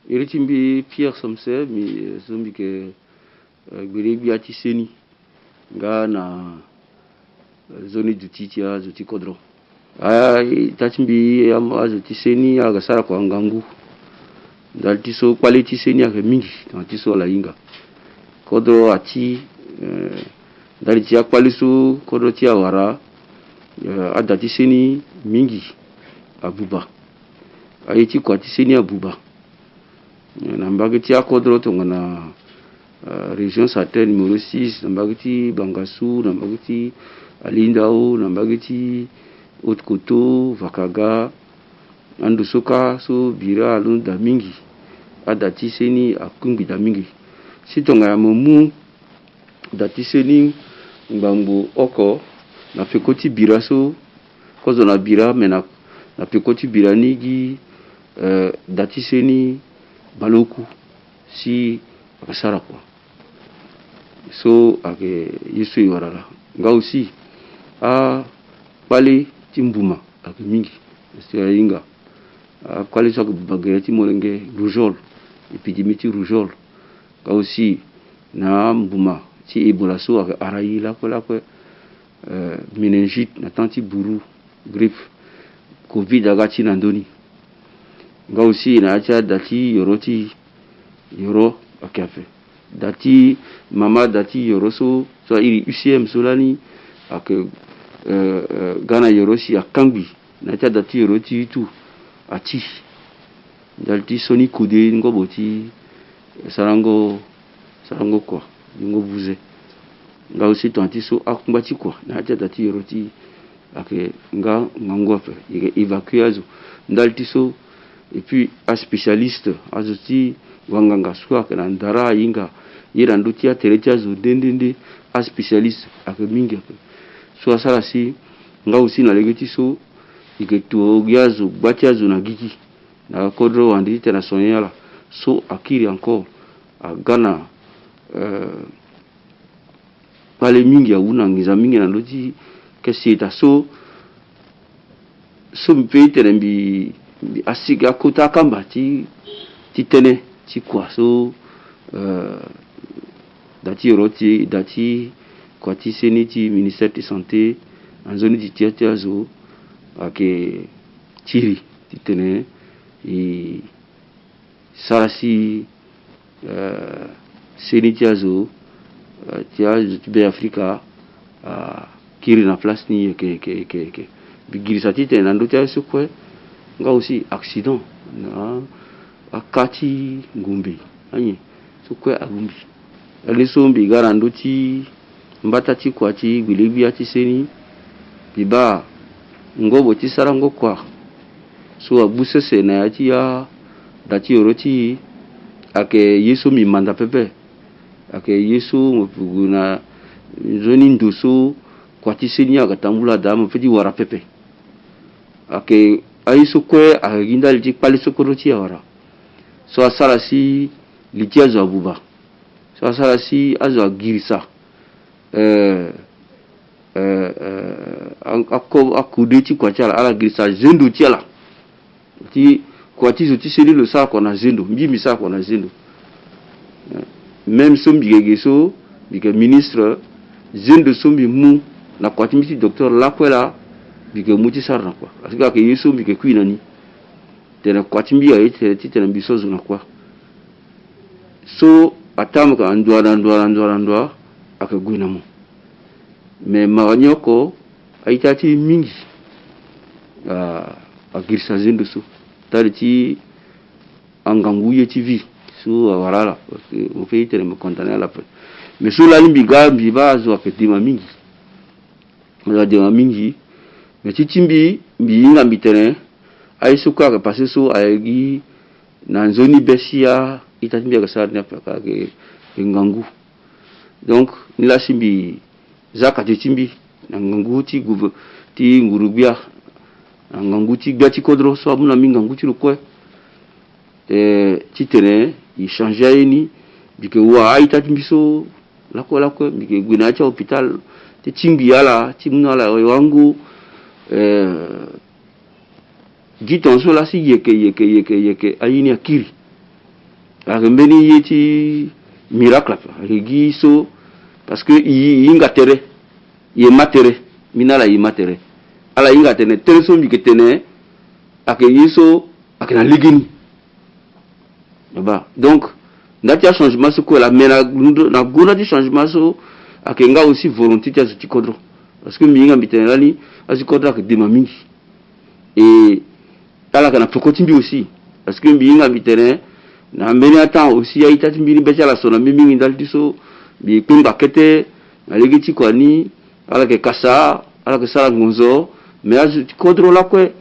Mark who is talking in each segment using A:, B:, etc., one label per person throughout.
A: iritimbi Pierre Somse mi zombi ke gbere biati seni nga na zone dutitia zuti kodro tachimbi azuti seni aga sara kwa ngangu daltiso quality seni aga mingi tiso la inga kodro ati dalitia kwalisu kodro tia wara adati seni mingi abuba ayiti kwa tiseni abuba nambagiti akodro tongana région Satel numéro 6 nambagiti Bangassou nambagiti Alindao nambagiti Haute-Koto Vakaga Andusoka so bira alunda mingi adati seni akungi da mingi sitonga ya momu dati seni ngbambo oko na pekoti bira so kozo na bira mena na pekoti bira nigi dati seni baloku si akasara kwa so ake yesu iwarala nga aussi pale timbuma ake mingi sia inga kwali so bagaya ti molenge rougeole épidémie ti rougeole nga aussi na mbuma ti ebola so ake arayi la ko meningite na tanti buru grippe covid aga ti na ndoni nga aussi na acha dati yoroti yoro akafe dati mama dati yoro so iri UCM solani ake gana yoro si akangbi na acha dati yoroti tu ati dalti soni kude ngobo ti sarango kwa ngo buze nga aussi tanti so akumbati kwa na acha dati yoroti ake nga ngwafe évacuer azo dalti so et puis un spécialiste azuti wanganga swak na ndara inga yiranduti ya teretia zo dendende un spécialiste ake mingi so asala si nga aussi na legeti so iketuo giazo batia zo na giki na kodro wandi tena sonyala so akiri encore agana pale mingi ya una ngiza mingi na loti kesita so mpe tenembi asiga kota kamba ti tene ti kwa so dati yoroti dati kwa ti seni ti ministère de santé en zone di tia zo ake tiri ti tene sarasi seni tia zo tia be Afrika kiri na place ni ke bigirisa ti tene nando tia so kwe nga aussi accident na akati ngumbi anyi so kwe agumbi aliso mbi garando ti mbata ti kwa ti gbilebia ti seni biba ngobo ti sarango kwa so abusese na ya ti ya dati yoroti ake yeso mi manda pepe ake yeso mopugu na zoni ndoso kwa ti seni akatambula da mo peti wara pepe ake aiso kwe aginda liti pali sokoro ti awara so asala si liti azo abuba so asala si azo agirisa akude ti kwa ti ala ala girisa zendo ti ala ti kwa ti zo ti seni lo sala kwa na zendo mbi sala kwa na zendo même so mbigege so bike ministre zendo so mbi mu na kwa ti miti docteur lakwela bike muti sarna kwa asika ke yeso bike kuina ni tena kwa timbi ya ite tena bisozo na kwa so atamuka andwa akaguina mo me maganyoko aitati mingi agirisa zendo so tariti anganguye TV so warala o fait tena me contane la mais so la limbi gambi bazo akedima mingi dima mingi mais titimbi mbiyinga mbitene aisuka ka passer so ayegi na zoni besia itatimbi ka sarne ka ke ngangu donc nila simbi zaka titimbi na ngangu ti ngurubia na ngangu ti gati kodro so abuna mingangu ti lokwe titene i changer ni bike wa itatimbi so lako bike gwina cha hôpital ti timbi yala ti munala wangu gitonso la si yeke ayini akiri mbeni yeti miracle regi so parce que inga tere ye matere minala yi matere ala inga tene tere so mbike tene ake yiso ake na ligini donc ndati ya changement so ko la mena na gona di changement so ake nga aussi volonté tia zuti kodro parce que minga mbitene lani azi kodro ake dema mingi et ala kana prokotimbi aussi parce que minga mbitene na mbeni atan aussi ya itati mbini becha la sona mingi ndalti so bi kumba kete na legiti kwa ni ala ke kasa ala ke sala ngonzo mais azu kodro la kwe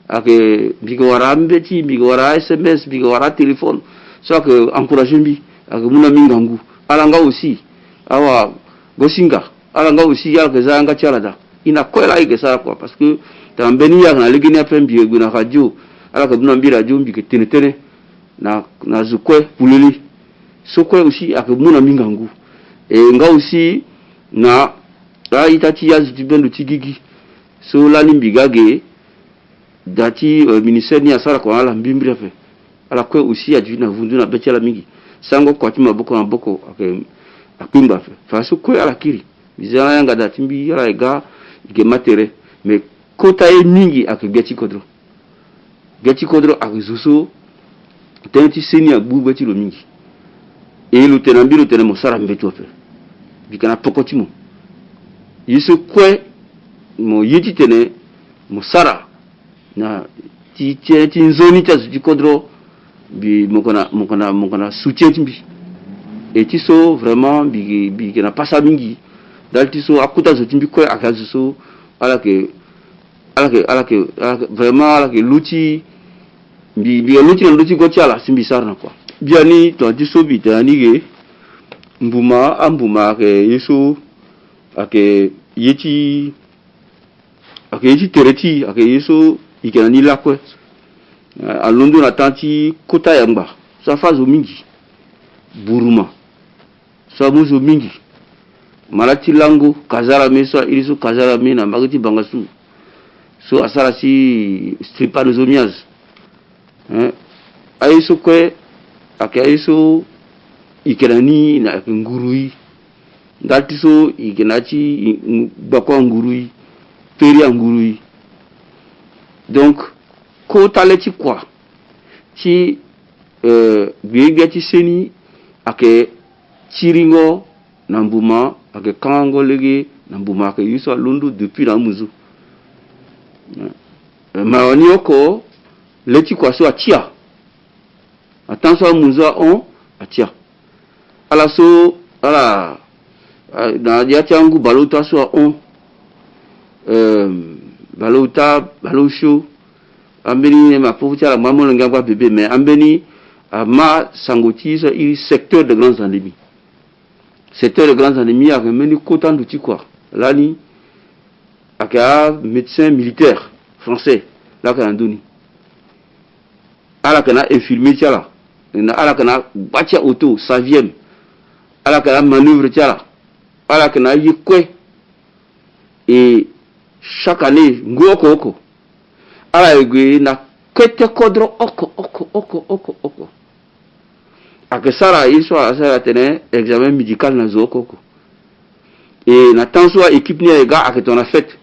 A: ake bigo wara mbeti bigo wara sms bigo wara téléphone so que encourager mbi ake muna mingangu ala nga aussi awa gosinga ala nga aussi ya ke zanga tialada ina kwela ike sala kwa parce que tambeni ya na legini apembi na radio ala ke muna mbi radio mbi ke tenetene na zukwe puleli sokwe aussi ake muna mingangu e nga aussi na itati ya zutibendo tigigi so lani mbigage dati ministère ni asara kwa ala mbimbira fe ala kwe aussi ya na vundu na betela mingi sango kwa tima boko na boko akimba fe faso kwe ala kiri bizana yanga dati mbi ala ega ike matere mais kota e mingi akigeti kodro akizuso tenti seni agbu beti lo mingi e lo tenambiro tene mosara mbeto fe bikana pokotimo yiso kwe mo yiti tene mosara na ti nzoni ta zuti kodro bi mokona soutien timbi et ti so vraiment bi na pasa mingi dal ti so akuta zuti mbi kwe akazu so ala ke vraiment ala ke luti bi luti na luti gotiala simbi sarna quoi biani to ti so bi tani ge mbuma ke yeso ake yeti tereti ake yeso ikena ni lakwe alondo na tanti kota yamba sa fazo mingi buruma sa muzo mingi malati lango kazara meso iliso kazara mena magati bangasu so asara si stripanozomias aiso kwe ake aiso ikena ni na ngurui ndati so ikena chi bakwa ngurui peri ngurui donc ko taleti kwa ti biega ti seni ake chiringo na mbuma ake kango lege na mbuma ake yuso londo depuis na muzu ma oni oko leti kwa so atia attention muzu on atia ala so ala na dia tiangu balota so on balosho ambeni ma pauvre la maman le ngamba bébé mais ambeni ma sangoti so il secteur de grands ennemis a remeni kotan d'outil quoi là ni aka médecin militaire français là ka ndoni ala kana infirmier tiala na ala kana batia auto 100e ala kana manœuvre tiala ala kana yikwe et chaque année ngoko ala egwe na kete kodro oko akesara iso asara tene examen médical na zoko et na tanso équipe ni ega aketona fête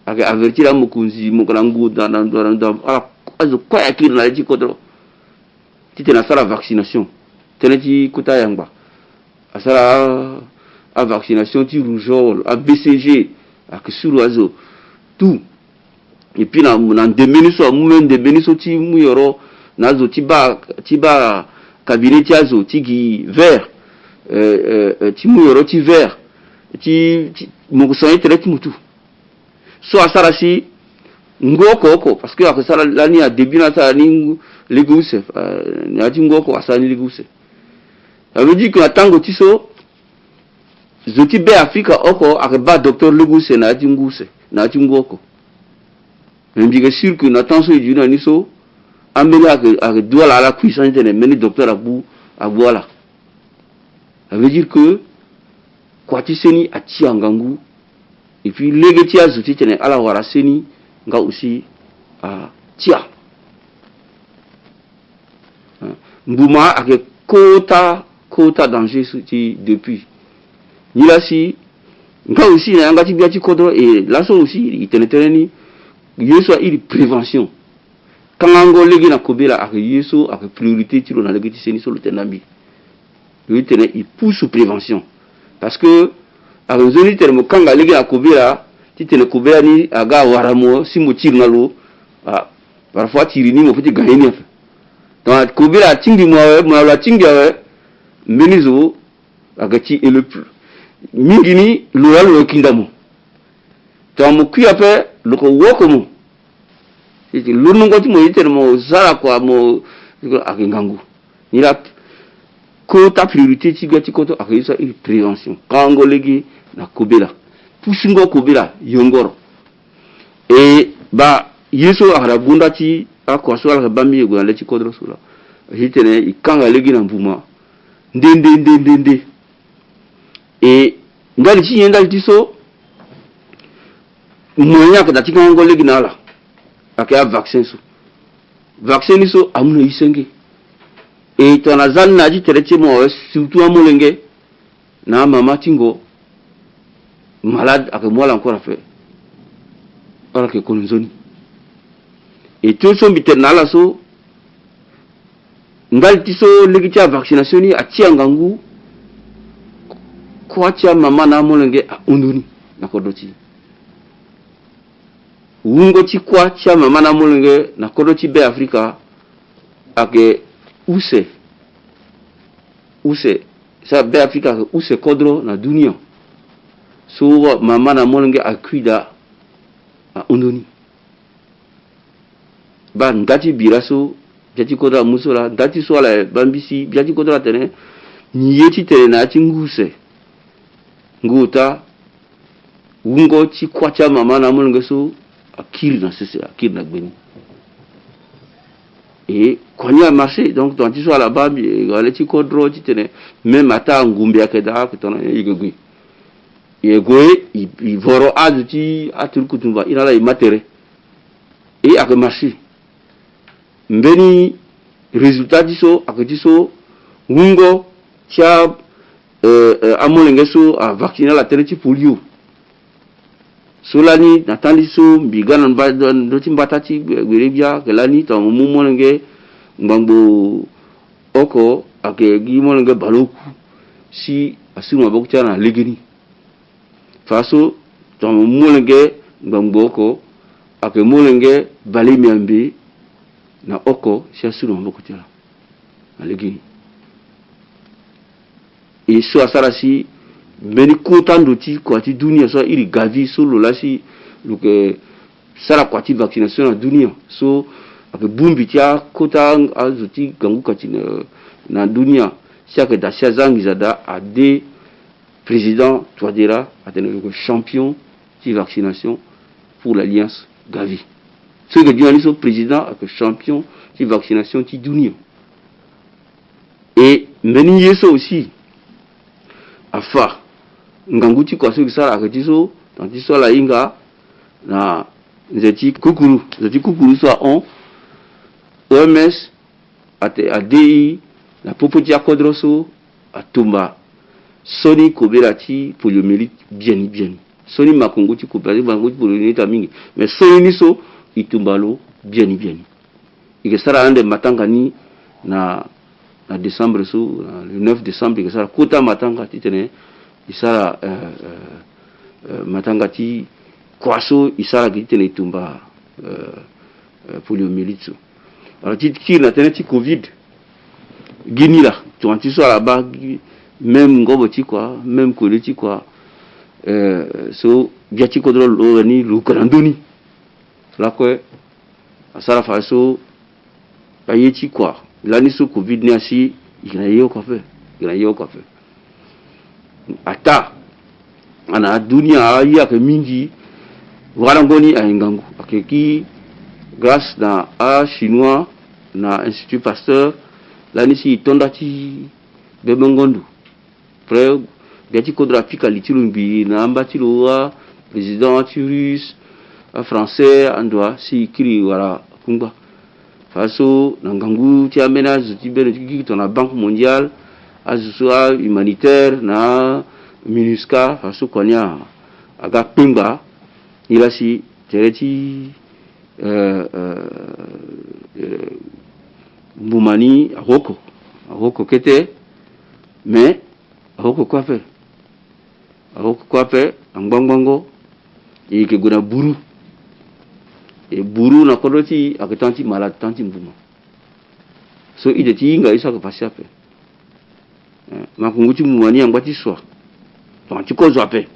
A: ake avertir amukunzi mukanangu dans ala azo kwa akiri na leti kodro tite na sala vaccination teneti kuta yangba asara a vaccination ti rougeole a BCG akesuru azo tout et puis na ndemeniso amumen ndemeniso ti muyoro nazo tiba cabinet azo tigi vert ti muyoro ti vert ti mukusanya traite mutu so asara si ngoko parce que akesara lani a début na ta ni leguse na ti ngoko asani leguse ça veut dire que na tango ti so zoti be Afrika oko akeba docteur leguse na ti nguse na ti ngoko mais bien sûr que n'attention du na niso ameli ake doit la puissance de meni docteur abouala ça veut dire que kwa ti seni ati angangu et puis legeti azuti tene ala wara seni nga aussi a tia Mbouma a que kota danger depuis. Ni là si nga aussi na ngati biati kodro et là so aussi il teneteni yeso il prévention. Kangango legi na kobela a yeso a priorité tiro na legi seni so le tenambi. Il pousse sous prévention parce que a zoni termo kanga legi na kobela ti tene kobela ni aga waramo si mo tir na lo parfois tiri ni mo petit gagner. Donc kobela tingi mo la tingi mbenizo agati et le plus mingini lo kindamo to mo ku ape lo ko woko mo iti lo ngo ti mo yitere mo zara kwa mo akingangu ni la ko ta priorité ti gati ko to akisa une prévention kango legi na kobela pusingo kobela yongoro et ba yeso akara bunda ti akwa so ala bambi go le ti kodro sula hitene ikanga legi na mbuma ndende et ngali ci yenda ti so moya ka dati kan ngole ginala aka vaccin ni so amuna isenge et to na zan na ji tereti mo surtout amolenge na mama tingo malade aka mola encore fait ala ke konzoni et tout so biternala so ngali ti so legi ti vaccination ni atia ngangu kwa tia mama na molenge unduni na kodoti wungo ti kwa tia mama na molenge na kodoti be Afrika ake use sa be Afrika use kodro na dunia so mama na molenge akuida a unduni ba ngati biraso jati kodra musora ngati so la bambisi jati kodra tene ni yeti tene na ti nguse nguta wungo ti kwacha mama na molenge so akiri na sese akiri na gbeni et konya marché donc dans ti so la bambi gale ti kodro ti tene même ata ngumbi akeda ke tona yigegui yegoe i voro azu ti atul kutumba ina la imatere et ak marché mbeni résultat ti so ak ti so wungo tia amolenge so a vacciner la tene ti polio solani natandi so mbigana do ti mbata ti gberebia kelani to mu molenge ngbango oko ake gi molenge baloku si asuma bokcha na legeni faso to mu molenge ngbango oko ake molenge balemiambe na oko si asuma bokcha na legeni et so asara si meni kotando ti kwa ti dunia so iri gavi solo la si luke sara kwa ti vaccination na dunia so ake bumbi ti kota azu ti gangu kati na dunia si ake da si azangi zada a de président Touadéra atene le champion ti vaccination pour l'alliance Gavi so ke diani so président ake champion ti vaccination ti dunia et meni yeso aussi afa nganguti kwa so kisara akatiso tantiso la inga na nzeti kukuru so on OMS ate ADI na popoti akodroso atumba soni koberati poliomyélite bien soni makonguti koberati banguti poliomyélite mingi mais soni niso itumbalo bien ikesara ande matanga ni na décembre so le 9 décembre ikesara kota matanga titene isara matangati kwaso isara kitene itumba poliomyélite alors ti na tene ti covid gini la tu so la ba même ngobo ti quoi même kole ti quoi so biati kodro lo ni lu kanandoni la ko asara fa so ayeti quoi la ni so covid ni asi ignayo ko fe ata ana dunia ya ke mingi warangoni aingangu akeki grâce na a chinois na institut Pasteur la ni si tonda ti bebengondu frère gati kodra fika litilumbi na ambati loa président russe français andwa si kiri wara kumba faso na ngangu ti amena zuti bene ki to na banque mondiale azusoa humanitaire na MINUSCA faso konya aga pimba ilasi tereti mbumani ahoko kete mais ahoko kwape angbangbango ke guna buru e buru na kodoti akatanti malade tanti mbuma so ideti inga isa ko pasiape makunguti mbumani angwati swa tanti ko zwape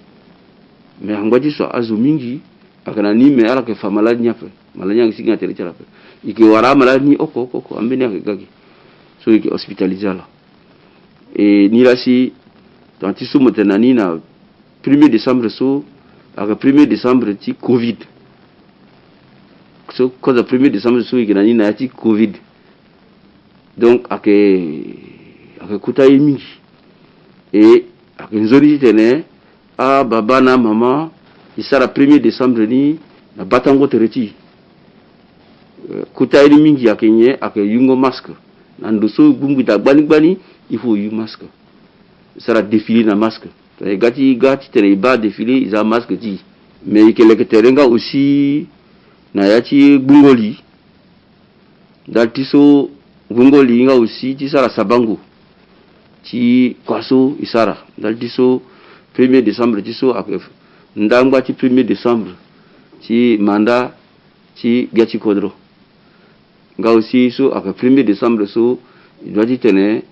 A: mais angwati swa azumingi akana ni me ala ke fa malade nyape malade nyang singa tele telape ike wara malade ni oko ambeni akagagi so ike hospitalisé là et ni lasi tanti so motenani na 1er décembre so aka 1er décembre ti covid so cause 1er décembre so ike nani na ti covid donc ake kuta mingi et ake nzoni tene a baba na mama isara 1er décembre ni na batango tereti kuta mingi ake yungo masque na ndoso bumbu da gbani il faut yu masque sera défilé na masque gati tene ba défilé isa masque ti mais que le terenga aussi na yati bungoli daltiso bungoli nga aussi ti sara sabangu ti kwaso isara daltiso 1er décembre ti so ake ndangba ti 1er décembre ti manda ti gati kodro nga aussi so ake 1er décembre so il doit tene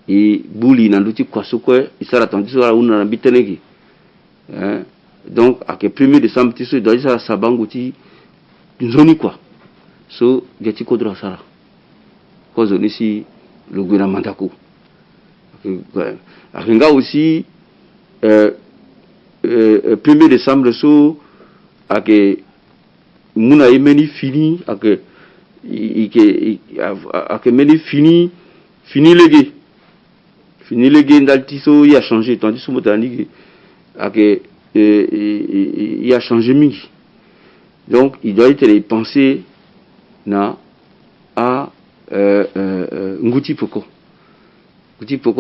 A: i buli na nduti kwaso kwe isara tanti so una na bitenegi donc ake 1er décembre ti so il doit sara sabangu ti nzoni quoi so gati kodro sara ko zoni si le gouvernement dako ake nga aussi 1er décembre so ake muna imeni fini ake meni fini lege ndaltiso il a changé tandis so motani ake il a changé mingi donc il doit être pensé na a nguti poko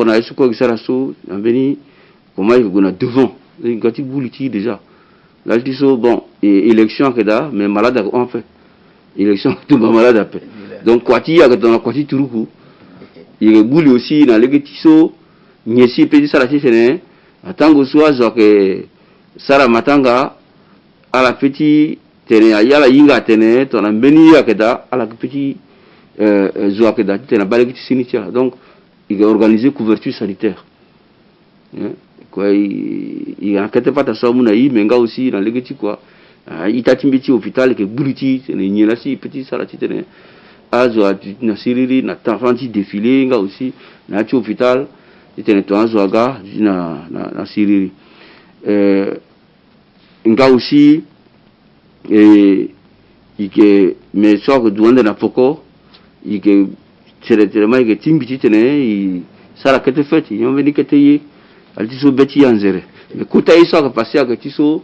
A: na yesu ko gisara so ambeni comment il gona devant ngati buliti déjà l'altiso bon élection keda mais malade en fait élection tout malade après donc kwati ya dans kwati turuku il bouli aussi na legetiso nyesi pedi sara tene atango soazo ke sara matanga ala petit tene yala yinga tene to na mbeni ya keda ala petit zo keda tene balekiti cimetière donc il a organisé couverture sanitaire quoi il a kete pata so muna yi menga aussi na legeti quoi itatimbiti hôpital ke buliti tene nyela si petit sara tene azo na siriri na tanfanti défilé nga aussi na ti hôpital tene to azo aga na siriri nga aussi ike me so duande na poko ike tere mai ke timbiti tene sara kete feti nyombe ni kete yi altiso beti yanzere me kuta iso ka passer ka tiso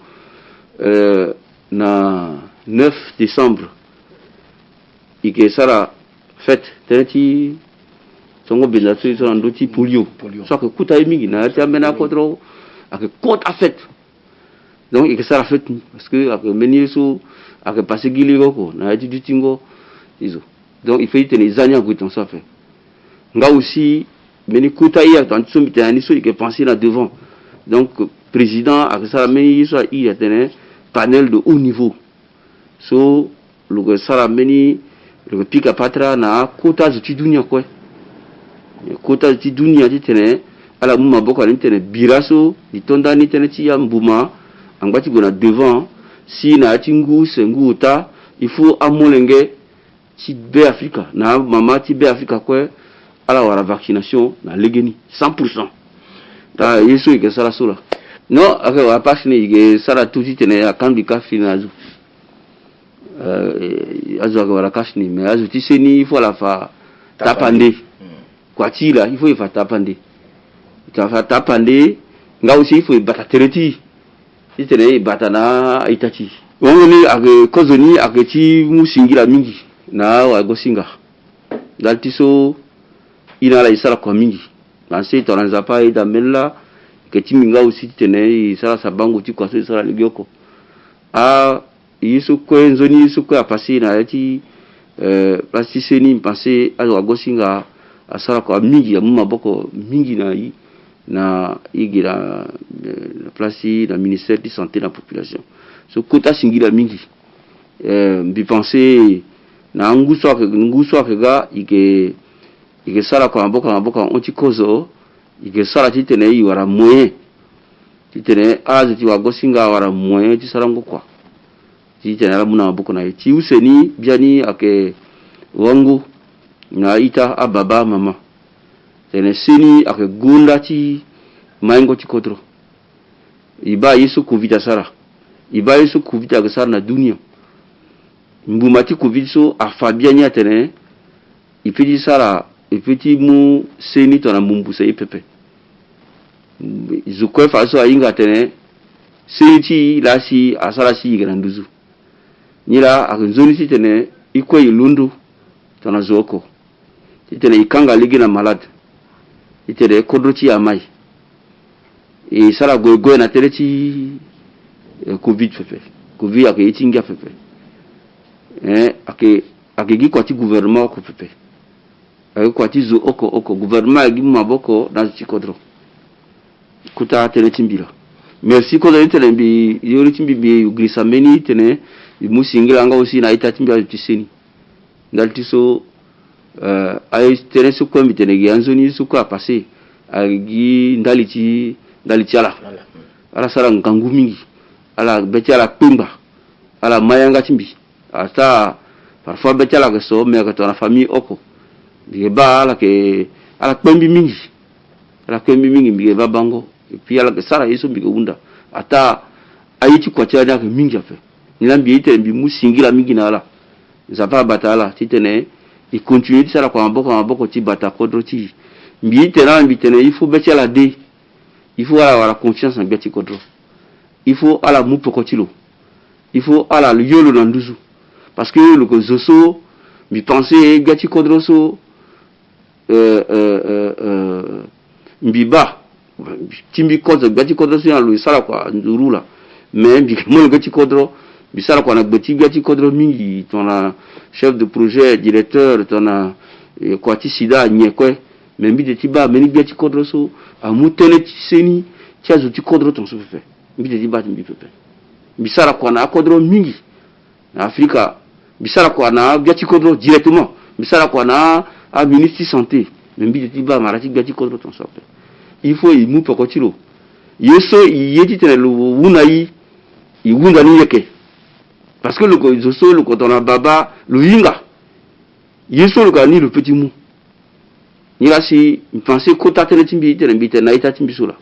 A: na 9 décembre ike sara fête teneti songo bila so ndoti polio so que kuta mingi na ta mena kodro ake kota fête donc ike sara fête parce que ake meni so ake passer giligo ko na ti dutingo izo donc il faut tenir zanya guiton ça fait nga aussi meni kuta ya tant so mitani so ike penser là devant donc président ake sara meni so il tenait panel de haut niveau so le sara meni le pika patra na kota zuti dunia kwa kota zuti dunia tene ala muma boko ni tene biraso litonda ni tene ti ya mbuma angwati gona devant si na tingu senguta il faut amolenge ti be Afrika na mama ti be Afrika kwa ala wara vaccination na legeni 100% ta yeso ike sala sola no ake wa pasne ike sala tuti tene ya kandika finazu azo akawara kashni mais azo tiseni il faut la fa tapande kwa tila il faut fa tapande fa tapande nga aussi il faut bata tereti itene bata na itati wongoni ake kozoni ake ti musingira mingi na wa gosinga daltiso ina la isala kwa mingi anse tonanza pa ida mella ke timinga aussi tene isala sabango ti kwa so isala ligioko a yisu ko nzoni yisu ko apasi na yati plasticeni mpase azo agosinga asala kwa mingi ya mumaboko mingi na yi na igira la place na ministère de santé na population so kota singila mingi mbi penser na nguswa kega ike sala kwa mboka onti kozo ike sala titene yi wara moyen titene azu ti wagosinga wara moyen ti sala ngokwa titene la muna mboka na ti useni biani ake wangu na ita ababa mama tene seni ake gunda ti maingo ti kodro iba yesu covid sara iba yesu covid ake sara na dunia mbumati covid so afabiani atene ipiti sara ipiti mu seni to na mumbusa ipepe zukwe fa so ainga atene seni ti lasi asara si igranduzu nira akunzoni ti tene ikwe ilundu to na zoko titene ikanga ligi na malade titene kodro ti amai e sara goy na tele ti covid pepe covid ake itinga pepe ake gi kwati gouvernement ko pepe ake kwati zo oko gouvernement gi maboko na ti kodro kuta tele timbira merci ko de tele bi yori timbi bi grisa meni tene musingira nga aussi na ita timbira tiseni ndalti so ay tene su ko mitene gi anzoni su ko passer agi ndaliti ala sara ngangu mingi ala betala pemba ala mayanga timbi ata parfois betala ke so me ka to na famille oko bi ba ala ke ala pembi mingi bi ba bango et puis ala ke sara yeso bi unda ata ayiti kwa tia ke mingi ape nilambi ite bi musingira mingi na ala zapa batala titene i continue de sara kwa maboko ti bata kodro ti mbi tene il faut betala de il faut avoir confiance en Gati Kodro. Il faut à la mupokotilo. Il faut à la yolo nanduzu. Parce que le zoso, mi pensé Gati Kodro so, mbiba, timbi kozo Gati Kodro so yan lo sala kwa nduru la. Mais mbi mo Gati Kodro, mbi sala kwa na Gati Kodro mingi, ton a chef de projet, directeur, ton a kwa ti sida nyekwe. Mais mbi de tiba meni Gati Kodro so a mutele seni tiazo ti kodro ton so fefe mbi de tiba mbi pepe bisara kwa na kodro mingi na Afrika bisara kwa na Gati Kodro directement bisara kwa na a ministre santé mais mbi de tiba marati Gati Kodro ton so fefe il faut y mu pokotilo yeso yeti tene lo wuna yi i wunda ni yeke parce que le ko zoso le ko tona baba lo yinga yeso le ka ni le petit mou ni la si penser kota tele timbi tele mbite na ita timbi sula